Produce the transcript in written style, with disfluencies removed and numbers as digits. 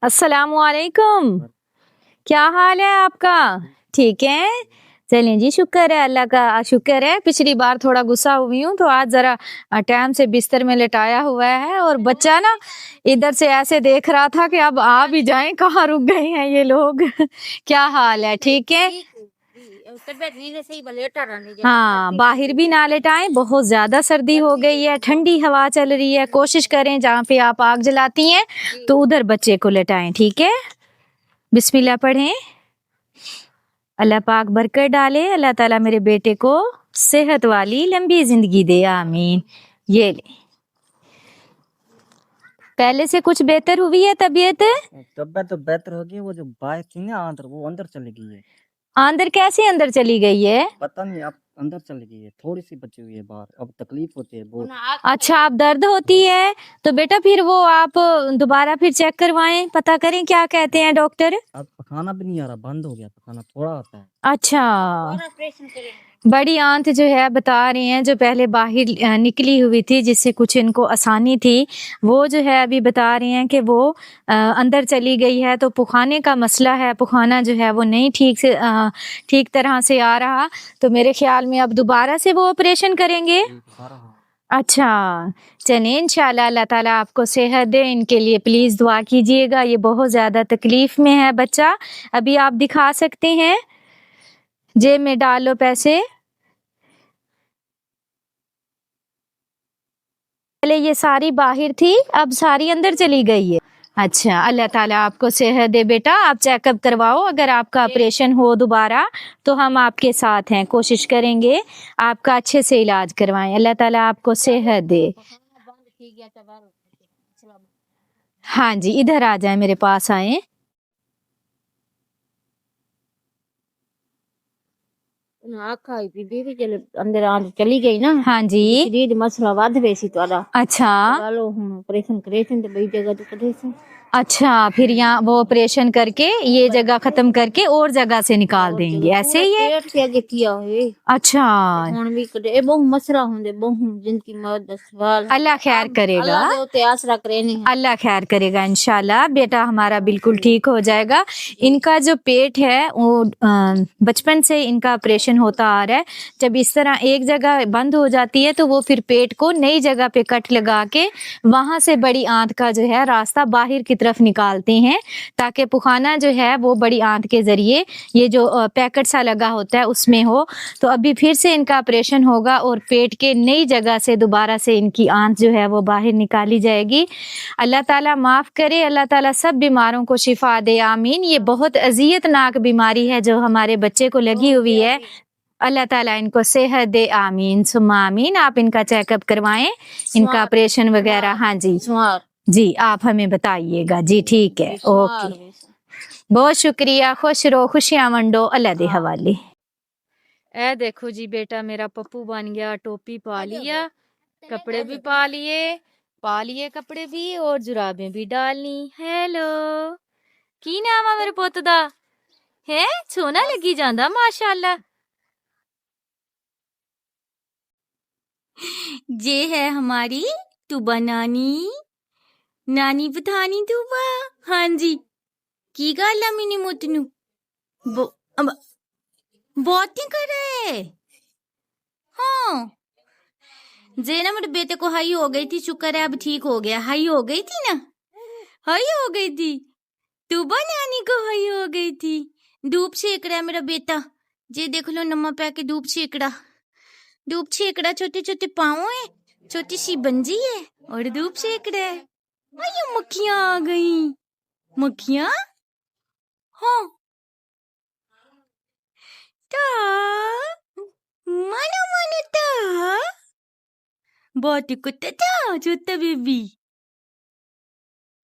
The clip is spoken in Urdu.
السلام علیکم، کیا حال ہے آپ کا؟ ٹھیک ہے، چلیں جی، شکر ہے اللہ کا، شکر ہے۔ پچھلی بار تھوڑا غصہ ہوئی ہوں تو آج ذرا ٹائم سے بستر میں لٹایا ہوا ہے، اور بچہ نا ادھر سے ایسے دیکھ رہا تھا کہ اب آ بھی جائیں، کہاں رک گئے ہیں یہ لوگ۔ کیا حال ہے؟ ٹھیک ہے؟ ہاں، باہر بھی نہ لٹائیں، بہت زیادہ سردی ہو گئی ہے، ٹھنڈی ہوا چل رہی ہے۔ کوشش کریں جہاں پہ آپ آگ جلاتی ہیں تو ادھر بچے کو لٹائیں، ٹھیک ہے؟ بسم اللہ پڑھیں۔ اللہ پاک برکت ڈالے، اللہ تعالیٰ میرے بیٹے کو صحت والی لمبی زندگی دے، آمین۔ یہ لے، پہلے سے کچھ بہتر ہوئی ہے طبیعت؟ طبیعت تو بہتر ہوگی، وہ جو باہر تھی نا اندر، وہ اندر چلی گئی ہے۔ اندر کیسے اندر چلی گئی ہے؟ پتہ نہیں، اب اندر چلی گئی ہے، تھوڑی سی بچی ہوئی ہے باہر، اب تکلیف ہوتی ہے بہت۔ اچھا، اب درد ہوتی ہے تو بیٹا پھر وہ آپ دوبارہ پھر چیک کروائیں، پتہ کریں کیا کہتے ہیں ڈاکٹر۔ اب پکانا بھی نہیں آ رہا، بند ہو گیا پکانا، تھوڑا آتا ہے۔ اچھا، بڑی آنت جو ہے بتا رہے ہیں جو پہلے باہر نکلی ہوئی تھی، جس سے کچھ ان کو آسانی تھی، وہ جو ہے ابھی بتا رہے ہیں کہ وہ اندر چلی گئی ہے، تو پخانے کا مسئلہ ہے، پخانا جو ہے وہ نہیں ٹھیک طرح سے آ رہا، تو میرے خیال میں اب دوبارہ سے وہ آپریشن کریں گے۔ اچھا، چلیں انشاءاللہ اللہ تعالیٰ آپ کو صحت دے، ان کے لیے پلیز دعا کیجیے گا، یہ بہت زیادہ تکلیف میں ہے بچہ۔ ابھی آپ دکھا سکتے ہیں، جیب میں ڈال لو پیسے۔ پہلے یہ ساری باہر تھی، اب ساری اندر چلی گئی ہے۔ اچھا، اللہ تعالیٰ آپ کو صحت دے بیٹا، آپ چیک اپ کرواؤ، اگر آپ کا آپریشن ہو دوبارہ تو ہم آپ کے ساتھ ہیں، کوشش کریں گے آپ کا اچھے سے علاج کروائیں، اللہ تعالیٰ آپ کو صحت دے۔ ہاں جی، ادھر آ جائیں، میرے پاس آئیں۔ اندر چلی گئی نا، ہاں جی، مسئلہ ود وے سی تہاڈا۔ اچھا آپریشن کرے تے بئی جگہ تے کڈے سی۔ اچھا، پھر یہاں وہ آپریشن کر کے یہ جگہ ختم کر کے اور جگہ سے نکال دیں گے، ایسے ہی ہے؟ پیٹ سے اگے کیا ہوئے۔ اچھا، ہن بھی کڈے، اے بہت مسئلہ ہوندے، بہت جن کی موت دا سوال۔ اللہ خیر کرے گا، اللہ دے اوتے آسرا کرے نہیں۔ اللہ خیر کرے گا انشاءاللہ، بیٹا ہمارا بالکل ٹھیک ہو جائے گا۔ ان کا جو پیٹ ہے وہ بچپن سے ان کا آپریشن ہوتا آ رہا ہے، جب اس طرح ایک جگہ بند ہو جاتی ہے تو وہ پھر پیٹ کو نئی جگہ پہ کٹ لگا کے وہاں سے بڑی آنت کا جو ہے راستہ باہر کی طرف نکالتے ہیں، تاکہ پخانہ جو ہے وہ بڑی آنت کے ذریعے یہ جو پیکٹ سا لگا ہوتا ہے اس میں ہو۔ تو ابھی پھر سے ان کا آپریشن ہوگا اور پیٹ کے نئی جگہ سے دوبارہ سے ان کی آنت جو ہے وہ باہر نکالی جائے گی۔ اللہ تعالیٰ معاف کرے، اللہ تعالیٰ سب بیماروں کو شفا دے، آمین۔ یہ بہت اذیت ناک بیماری ہے جو ہمارے بچے کو لگی ہوئی ہے، اللہ تعالیٰ ان کو صحت دے، آمین ثم آمین۔ آپ ان کا چیک اپ کروائیں، ان کا آپریشن وغیرہ۔ ہاں جی جی، آپ ہمیں بتائیے گا، جی ٹھیک ہے، اوکے، بہت شکریہ، خوش رہو، خوشیاں منڈو، اللہ دے حوالے۔ اے دیکھو جی، بیٹا میرا پپو بن گیا، ٹوپی پا لیا، کپڑے بھی پا لیے کپڑے بھی، اور جرابیں بھی ڈالنی۔ ہیلو، کی نام ہے میرے پوت دا؟ ہے سونا لگی جاندا ماشاءاللہ۔ یہ ہے ہماری توبا نانی، نانی بتانی توبا۔ ہاں جی، کی گل ہے منی موت نو؟ بہت نہیں کر رہے؟ ہاں، زینا میرے بیٹے کو ہائی ہو گئی تھی، شکر ہے اب ٹھیک ہو گیا۔ ہائی ہو گئی تھی نا، ہائی ہو گئی تھی، توبا نانی کو ہائی ہو گئی تھی۔ دھوپ سیک رہا ہے میرا بیٹا، جی دیکھ لو نمہ پہ کے دھوپ سیک رہا، چھوٹے چھوٹے پاؤں ہیں، چھوٹی سی بنجی ہے اور دھوپ سیک رہا ہے۔ یہ مکھیاں آ گئیں، مکھیاں، ہاں تا مانو تا بہت کتا تھا چھوٹا بیبی۔